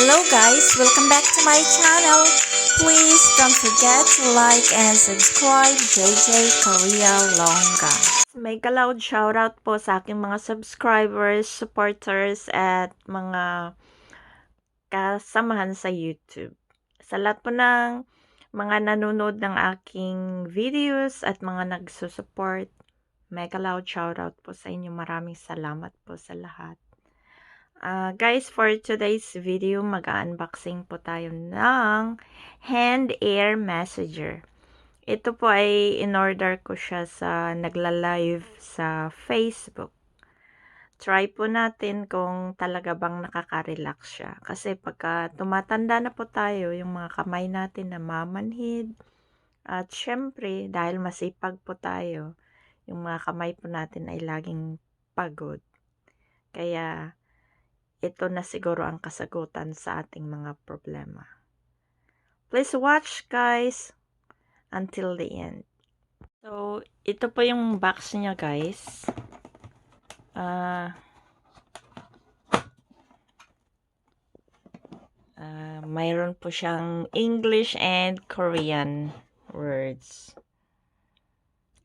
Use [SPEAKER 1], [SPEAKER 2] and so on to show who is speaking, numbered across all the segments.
[SPEAKER 1] Hello guys, welcome back to my channel. Please don't forget to like and subscribe JJ Korea Longga. Mega loud shoutout po sa aking mga subscribers, supporters at mga kasamahan sa YouTube. Sa lahat po ng mga nanonood ng aking videos at mga nagsusupport, mega loud shoutout po sa inyo. Maraming salamat po sa lahat. Guys, for today's video, mag-unboxing po tayo ng Hand Air Messenger. Ito po ay in-order ko siya sa nagla-live sa Facebook. Try po natin kung talaga bang nakaka-relax siya. Kasi pagka tumatanda na po tayo, yung mga kamay natin na mamanhid. At syempre, dahil masipag po tayo, yung mga kamay po natin ay laging pagod. Kaya ito na siguro ang kasagutan sa ating mga problema. Please watch guys until the end. So, ito po yung box niya guys. Mayroon po siyang English and Korean words.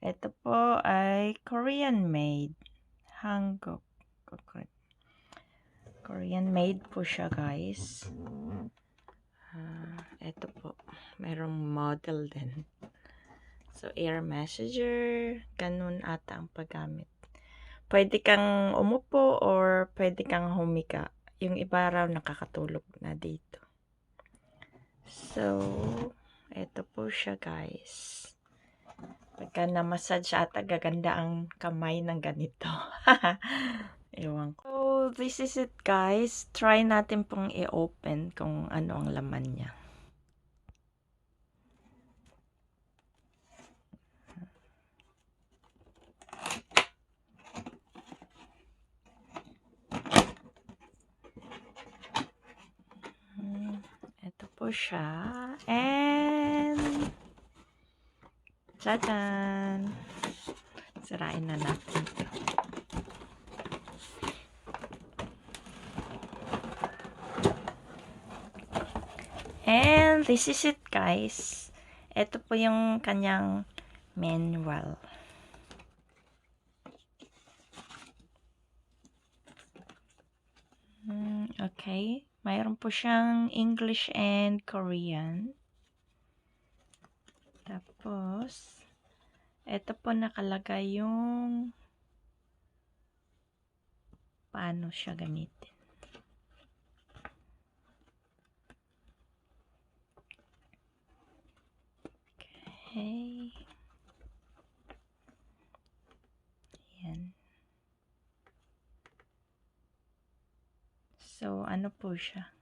[SPEAKER 1] Ito po ay Korean made. Hanguk. Korean made po siya guys. Ito po, mayroong model din. So, air messenger, ganun ata ang paggamit. Pwede kang umupo or pwede kang humiga. Yung iba raw nakakatulog na dito. So, ito po siya guys. Pagka na-massage ata gaganda ang kamay ng ganito. Ewan ko. So, this is it guys. Try natin pong i-open kung ano ang laman niya. Ito po siya. And tadaan! Sirain na natin ito. And this is it guys. Ito po yung kanyang manual. Okay. Mayroon po siyang English and Korean. Tapos, ito po nakalagay yung paano siya gamitin. Okay. Yan. So, ano po siya?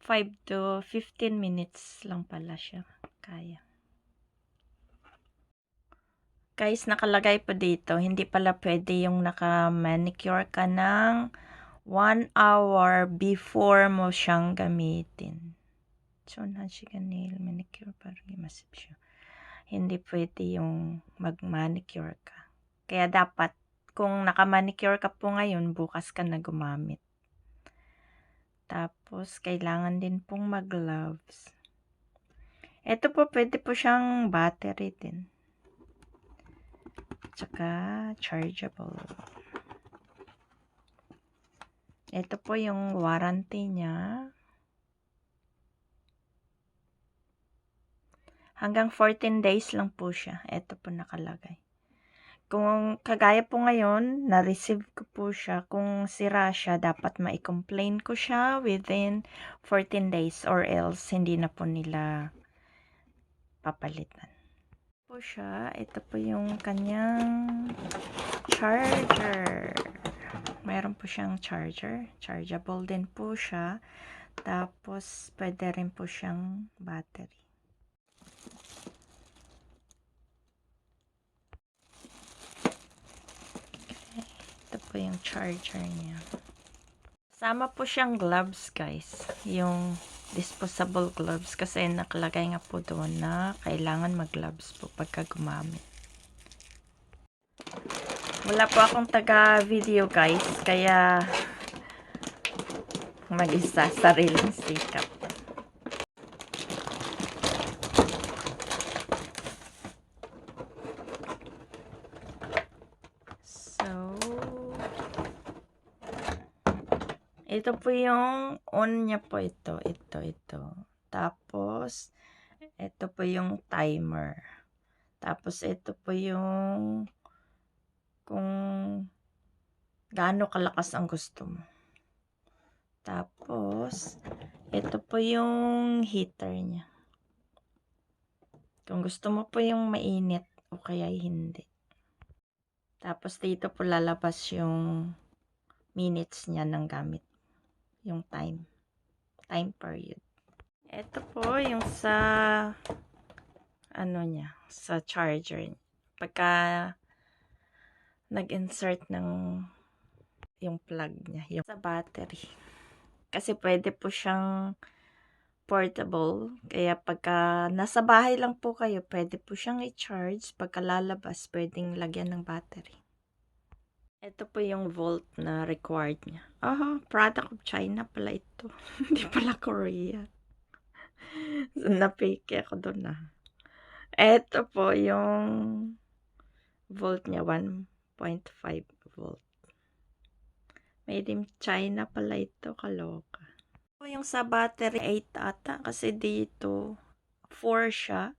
[SPEAKER 1] 5 to 15 minutes lang pala siya kaya. Guys, nakalagay po dito, hindi pala pwede yung naka-manicure ka ng 1 hour before mo siyang gamitin. So, nagsika nail manicure para masip siya. Hindi pwede yung mag-manicure ka. Kaya dapat, kung naka-manicure ka po ngayon, bukas ka na gumamit. Tapos, kailangan din pong mag-gloves. Ito po, pwede po siyang battery din. Tsaka, chargeable. Ito po yung warranty niya. Hanggang 14 days lang po siya. Ito po nakalagay. Kung kagaya po ngayon, na-receive ko po siya. Kung sira siya, dapat ma-complain ko siya within 14 days or else hindi na po nila papalitan. Po siya, ito po yung kanyang charger. Mayroon po siyang charger. Chargeable din po siya. Tapos, pwede rin po siyang battery. Ito po yung charger niya. Sama po siyang gloves guys. Yung disposable gloves. Kasi nakalagay nga po doon na kailangan mag-gloves po pagka gumamit. Wala po akong taga-video guys. Kaya mag-isa, sariling sikap. So, ito po yung on niya po ito. Tapos, ito po yung timer. Tapos, ito po yung kung gaano kalakas ang gusto mo. Tapos, ito po yung heater niya. Kung gusto mo po yung mainit o kaya hindi. Tapos, dito po lalabas yung minutes niya ng gamit. Yung time period. Ito po yung sa ano niya, sa charger. Pagka nag-insert ng yung plug niya, yung sa battery. Kasi pwede po siyang portable. Kaya pagka nasa bahay lang po kayo, pwede po siyang i-charge. Pagka lalabas, pwedeng lagyan ng battery. Ito po yung volt na required niya. Product of China pala ito. Hindi pala Korea. So, napike ako doon . Ito po yung volt niya, 1.5 volt. Made in China pala ito, kaloka. Ito yung sa battery, 8 ata. Kasi dito, 4 siya.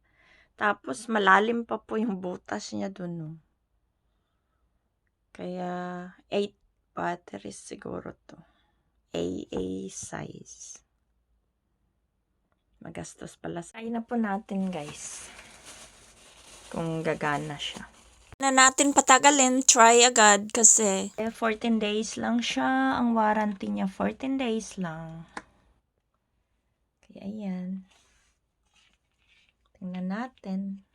[SPEAKER 1] Tapos malalim pa po yung butas niya doon. Kaya 8 batteries siguro to. AA size. Magastos pala. Try na po natin, guys. Kung gagana siya. Na natin patagalin, try agad kasi 14 days lang siya. Ang warranty niya 14 days lang. Kaya ayan. Tingnan natin.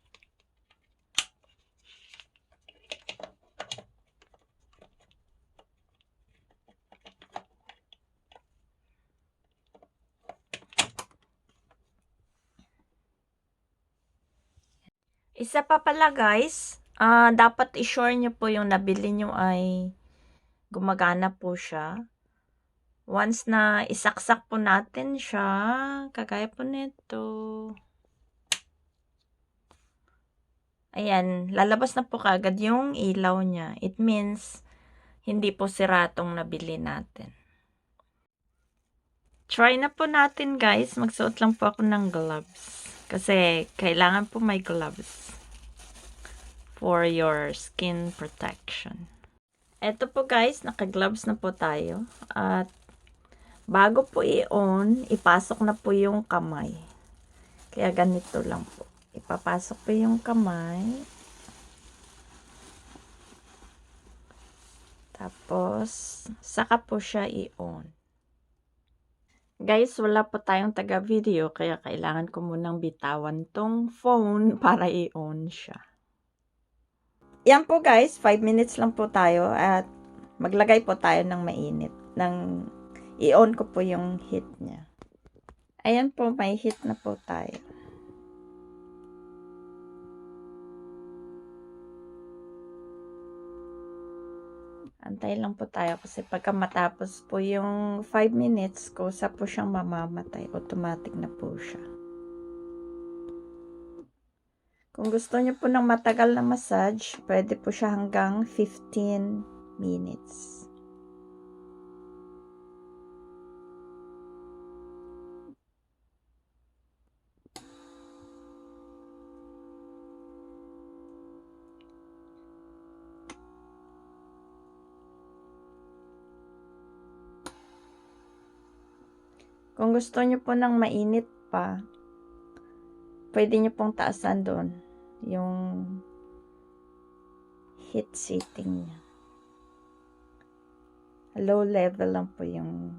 [SPEAKER 1] Isa pa pala, guys, dapat i-sure nyo po yung nabili nyo ay gumagana po siya. Once na isaksak po natin siya, kagaya po nito. Ayan, lalabas na po kagad yung ilaw niya. It means, hindi po sira tong nabili natin. Try na po natin, guys. Magsuot lang po ako ng gloves. Kasi kailangan po may gloves for your skin protection. Eto po, guys, naka-gloves na po tayo. At bago po i-on, ipasok na po yung kamay. Kaya ganito lang po. Ipapasok po yung kamay. Tapos, saka po siya i-on. Guys, wala po tayong taga-video, kaya kailangan ko munang bitawan tong phone para i-on siya. Yan po, guys, 5 minutes lang po tayo at maglagay po tayo ng mainit. I-on ko po yung heat niya. Ayan po, may heat na po tayo. Antay lang po tayo kasi pagka matapos po yung 5 minutes, kusa po siyang mamamatay. Automatic na po siya. Kung gusto niyo po ng matagal na massage, pwede po siya hanggang 15 minutes. Kung gusto niyo po ng mainit pa, pwede niyo pong taasan doon yung heat setting niya. Low level lang po yung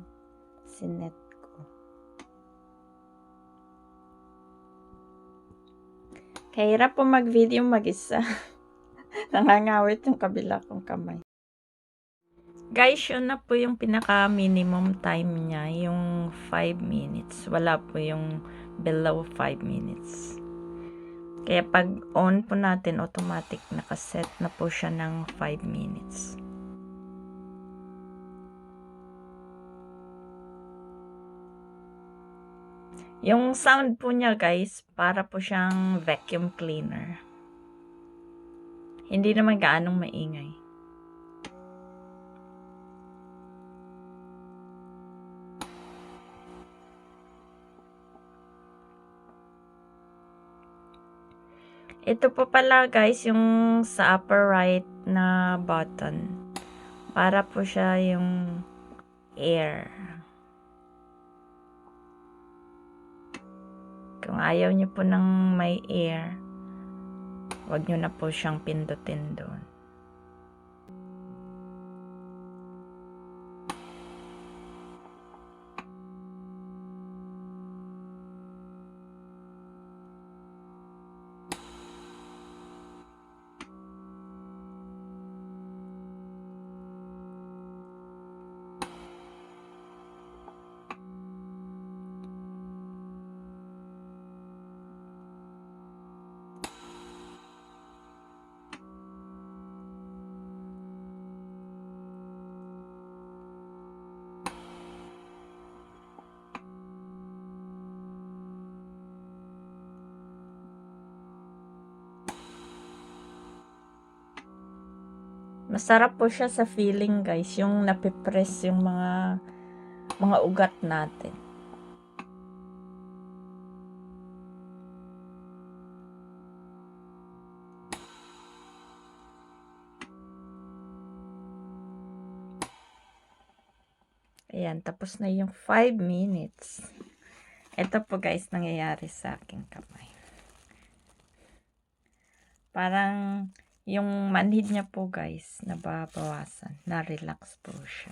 [SPEAKER 1] sinet ko. Kahirap po mag-video mag-isa. Nangangawit yung kabila kong kamay. Guys, yun na po yung pinaka-minimum time niya, yung 5 minutes. Wala po yung below 5 minutes. Kaya pag on po natin, automatic nakaset na po siya ng 5 minutes. Yung sound po niya guys, para po siyang vacuum cleaner. Hindi naman gaanong maingay. Ito po pala guys, yung sa upper right na button. Para po siya yung air. Kung ayaw niyo po ng may air, wag niyo na po siyang pindutin doon. Masarap po siya sa feeling guys, yung napipress yung mga ugat natin. Ayan, tapos na yung 5 minutes. Ito po guys, nangyayari sa aking kamay. Parang yung manhid niya po guys, nababawasan. Na-relax po siya.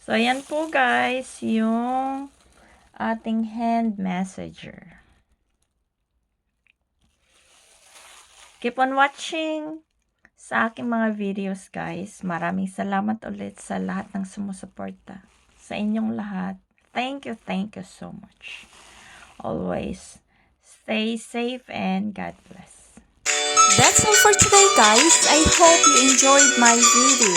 [SPEAKER 1] So, ayan po guys, yung ating hand massager. Keep on watching sa aking mga videos guys. Maraming salamat ulit sa lahat ng sumusuporta. Sa inyong lahat. Thank you so much. Always stay safe and God bless.
[SPEAKER 2] That's all for today guys. I hope you enjoyed my video.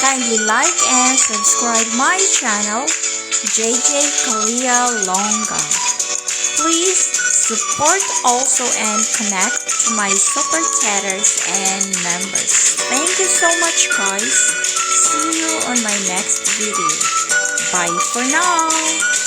[SPEAKER 2] Kindly like and subscribe my channel, JJ Korea Longa. Please support also and connect to my super chatters and members. Thank you so much guys. See you on my next video. Bye for now.